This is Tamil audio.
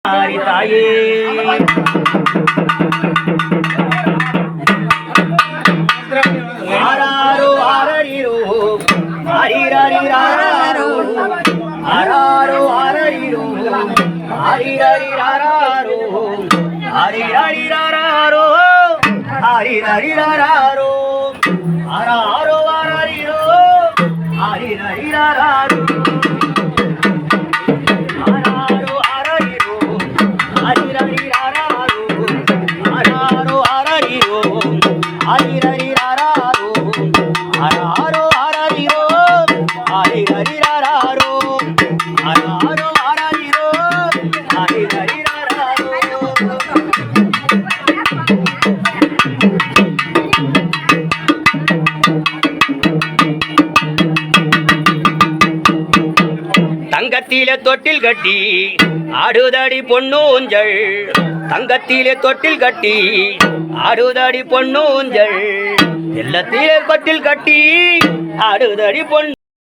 தாயே ஆராரோ ஆரரிரோ ஆரிரரிராரோ ஆராரோ ஆரரிரோ ஆரிரரிராரோ ஆரிரரிராரோ ஆரிரரிராரோ ஆராரோ ஆரரிரோ ஆரிரரிராரோ தங்கத்திலே தொட்டில் கட்டி ஆடுதடி பொன்னூஞ்சல் தங்கத்திலே தொட்டில் கட்டி ஆடுதடி பொன்னூஞ்சல் எல்லாத்திலே தொட்டில் கட்டி ஆடுதடி பொன்